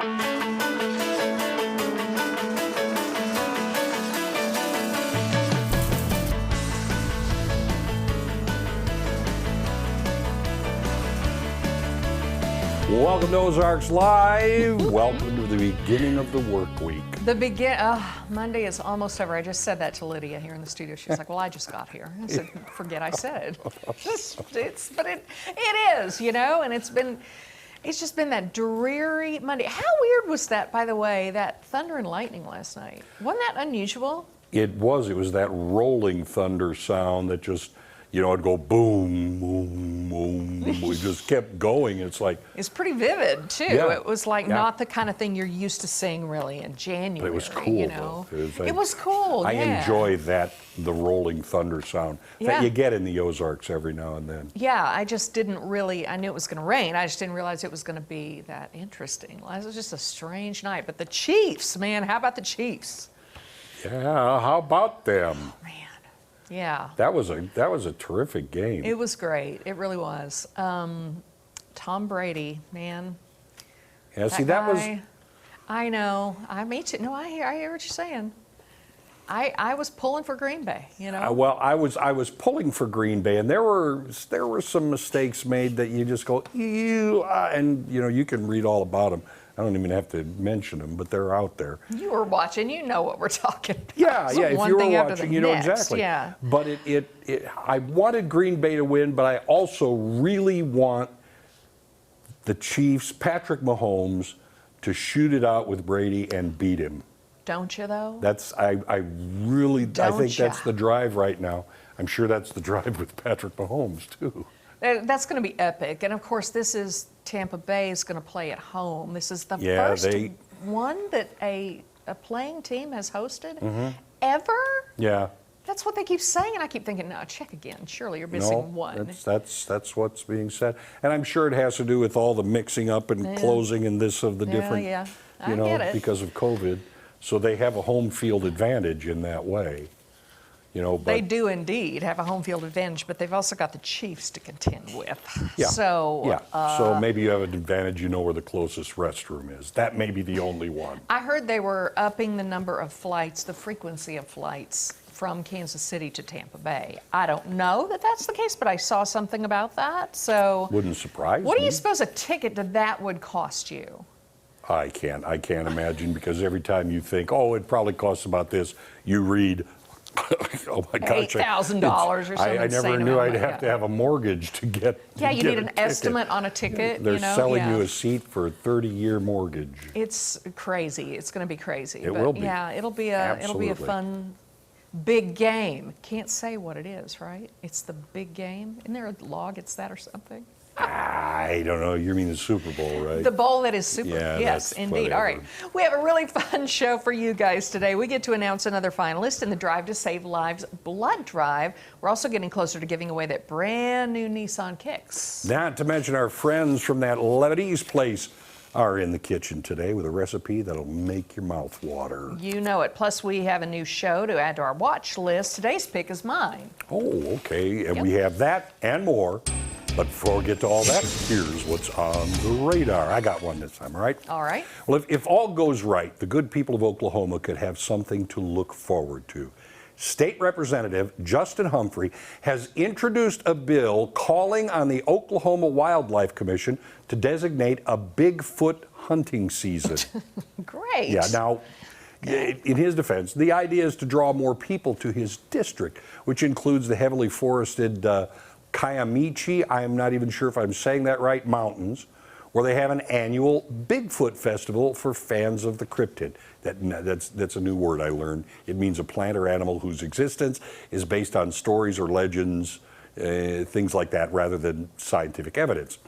Welcome to Ozarks Live. Welcome to the beginning of the work week. Monday is almost over. I just said that to Lydia here in the studio. She's like, well, I just got here. I said, forget I said. But it is, you know, and it's just been that dreary Monday. How weird was that, by the way, that thunder and lightning last night? Wasn't that unusual? It was that rolling thunder sound that just, you know, it'd go boom, boom, boom, boom. We just kept going. It's like... It's pretty vivid, too. Yeah. It was like not the kind of thing you're used to seeing, really, in January. But it was cool, you know? though. It was cool, I yeah. enjoy the rolling thunder sound that you get in the Ozarks every now and then. Yeah, I just didn't really... I knew it was going to rain. I just didn't realize it was going to be that interesting. It was just a strange night. But the Chiefs, man, how about the Chiefs? Yeah, how about them? Oh, man. Yeah. That was a terrific game. It was great. It really was. Tom Brady, man. Yeah, see, that was... I know. Me too. No, I hear what you're saying. I was pulling for Green Bay, you know. Well, I was pulling for Green Bay, and there were some mistakes made that you just go, ew, and you know, you can read all about them. I don't even have to mention them, but they're out there. You were watching, you know what we're talking about. Yeah, yeah. If you were watching, you know exactly. Yeah. But I wanted Green Bay to win, but I also really want the Chiefs, Patrick Mahomes, to shoot it out with Brady and beat him. Don't you though? I think that's the drive right now. I'm sure that's the drive with Patrick Mahomes too. That's going to be epic. And of course, this is Tampa Bay is going to play at home. This is the first one that a playing team has hosted ever. Yeah. That's what they keep saying, and I keep thinking, no, check again. Surely you're missing one. That's what's being said, and I'm sure it has to do with all the mixing up and closing and this of the different, you know, because of COVID. So they have a home field advantage in that way. You know, but they do indeed have a home field advantage, but they've also got the Chiefs to contend with. Yeah. So, so maybe you have an advantage. You know where the closest restroom is. That may be the only one. I heard they were upping the number of flights, the frequency of flights from Kansas City to Tampa Bay. I don't know that that's the case, but I saw something about that. So wouldn't surprise me. What do you suppose a ticket to that would cost you? I can't imagine, because every time you think, oh, it probably costs about this, you read, oh my gosh, $8,000 or something. I never knew I'd have to have a mortgage to get. Yeah, you need an estimate on a ticket. They're selling you a seat for a 30-year mortgage. It's crazy. It's going to be crazy. It will be. Yeah, it'll be a fun, big game. Can't say what it is, right? It's the big game. Isn't there a law against that or something? I don't know. You mean the Super Bowl, right? The bowl that is super. Yeah, yes, indeed. Whatever. All right. We have a really fun show for you guys today. We get to announce another finalist in the Drive to Save Lives blood drive. We're also getting closer to giving away that brand new Nissan Kicks. Not to mention our friends from that Lebanese place are in the kitchen today with a recipe that'll make your mouth water. You know it. Plus, we have a new show to add to our watch list. Today's pick is mine. Oh, okay. And we have that and more. But before we get to all that, here's what's on the radar. I got one this time, all right? All right. Well, if all goes right, the good people of Oklahoma could have something to look forward to. State Representative Justin Humphrey has introduced a bill calling on the Oklahoma Wildlife Commission to designate a Bigfoot hunting season. Great. Yeah, now, in his defense, the idea is to draw more people to his district, which includes the heavily forested Kiamichi, I'm not even sure if I'm saying that right, mountains, where they have an annual Bigfoot festival for fans of the cryptid. That's a new word I learned. It means a plant or animal whose existence is based on stories or legends, things like that, rather than scientific evidence.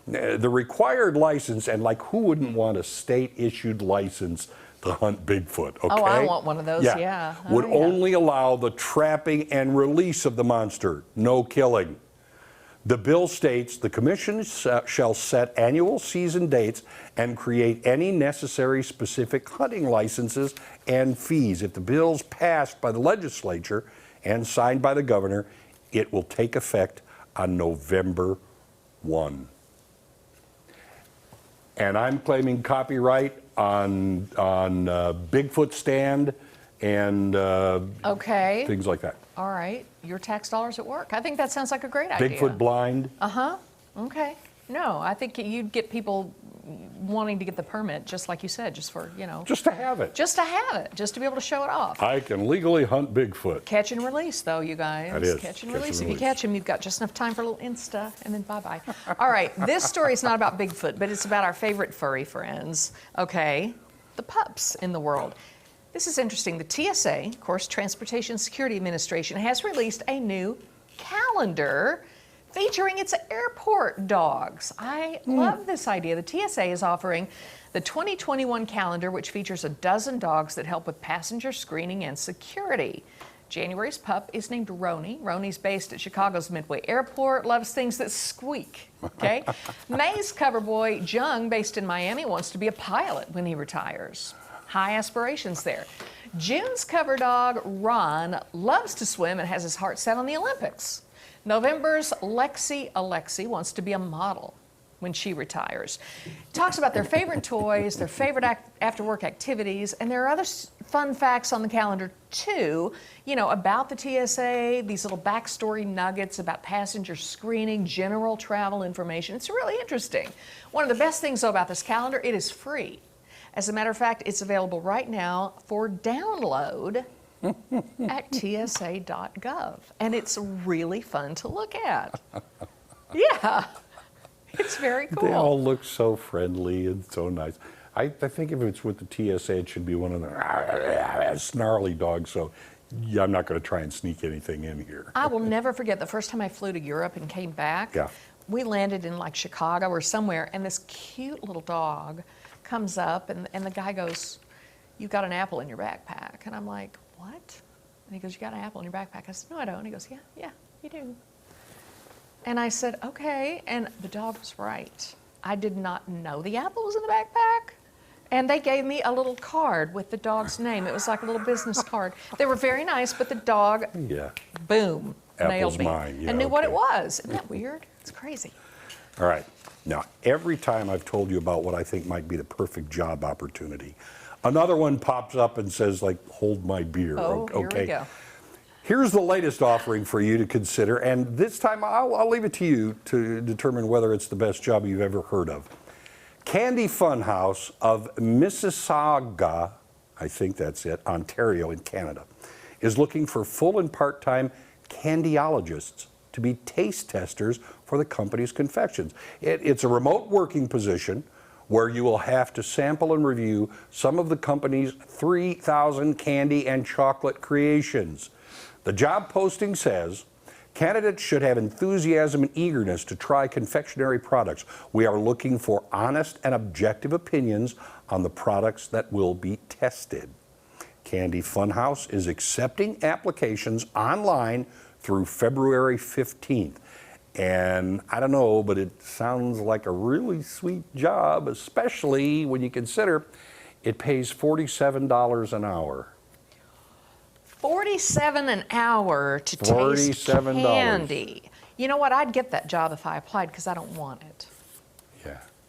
The required license, and like who wouldn't want a state-issued license to hunt Bigfoot, okay? Oh, I want one of those, yeah. Would only allow the trapping and release of the monster, no killing. The bill states the commission shall set annual season dates and create any necessary specific hunting licenses and fees. If the bill's passed by the legislature and signed by the governor, it will take effect on November 1. and I'm claiming copyright on Bigfoot stand and Okay. things like that. All right. Your tax dollars at work. I think that sounds like a great idea. Bigfoot blind. Okay. No, I think you'd get people wanting to get the permit, just like you said, just for, Just to have it. just to have it, just to be able to show it off. I can legally hunt Bigfoot. Catch and release, though, you guys. That is. Catch and Catch release. and If you release. catch him, you've got just enough time for a little Insta, and then bye-bye. All right, this story is not about Bigfoot, but it's about our favorite furry friends, okay? The pups in the world. This is interesting. The TSA, of course, Transportation Security Administration, has released a new calendar featuring its airport dogs. I love this idea. The TSA is offering the 2021 calendar, which features a dozen dogs that help with passenger screening and security. January's pup is named Roni. Roni's based at Chicago's Midway Airport, loves things that squeak, okay? May's cover boy, Jung, based in Miami, wants to be a pilot when he retires. High aspirations there. June's cover dog, Ron, loves to swim and has his heart set on the Olympics. November's Alexi wants to be a model when she retires. Talks about their favorite toys, their favorite after-work activities, and there are other fun facts on the calendar too, about the TSA, these little backstory nuggets about passenger screening, general travel information. It's really interesting. One of the best things though about this calendar, it is free. As a matter of fact, it's available right now for download at tsa.gov, and it's really fun to look at. Yeah, it's very cool. They all look so friendly and so nice. I think if it's with the TSA, it should be one of the snarly dogs, so yeah, I'm not going to try and sneak anything in here. I will never forget the first time I flew to Europe and came back. Yeah. We landed in like Chicago or somewhere, and this cute little dog comes up, and the guy goes, "You've got an apple in your backpack." And I'm like, "What?" And he goes, "You got an apple in your backpack?" I said, "No, I don't." And he goes, Yeah, you do." And I said, "Okay." And the dog was right. I did not know the apple was in the backpack. And they gave me a little card with the dog's name. It was like a little business card. They were very nice, but the dog, Yeah. boom, Apple's nailed me. mine. Yeah, and knew what it okay. was. Isn't that weird? It's crazy. All right. Now, every time I've told you about what I think might be the perfect job opportunity, another one pops up and says, like, hold my beer. Oh, here we go. Here's the latest offering for you to consider, and this time I'll leave it to you to determine whether it's the best job you've ever heard of. Candy Funhouse of Mississauga, I think that's it, Ontario in Canada, is looking for full and part-time candyologists to be taste testers for the company's confections. It's a remote working position where you will have to sample and review some of the company's 3,000 candy and chocolate creations. The job posting says, candidates should have enthusiasm and eagerness to try confectionery products. We are looking for honest and objective opinions on the products that will be tested. Candy Funhouse is accepting applications online through February 15th. And I don't know, but it sounds like a really sweet job, especially when you consider it pays $47 an hour. $47 an hour to taste $47. candy. You know what? I'd get that job if I applied because I don't want it.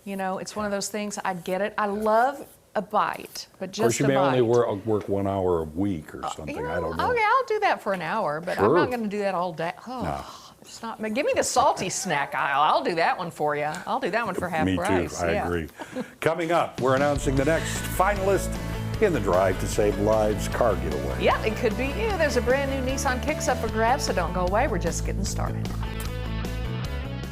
Yeah. It's one of those things. I'd get it. I love a bite, but Of just course, you a may bite. only work 1 hour a week or something. I don't know. Okay, I'll do that for an hour, but I'm Sure. not going to do that all day. Oh, No. it's not. Give me the salty snack aisle. I'll do that one for you. I'll do that one for half Me price. too. I Yeah. agree. Coming up, we're announcing the next finalist in the Drive to Save Lives car giveaway. Yeah, it could be you. There's a brand new Nissan Kicks up for grabs, so don't go away. We're just getting started.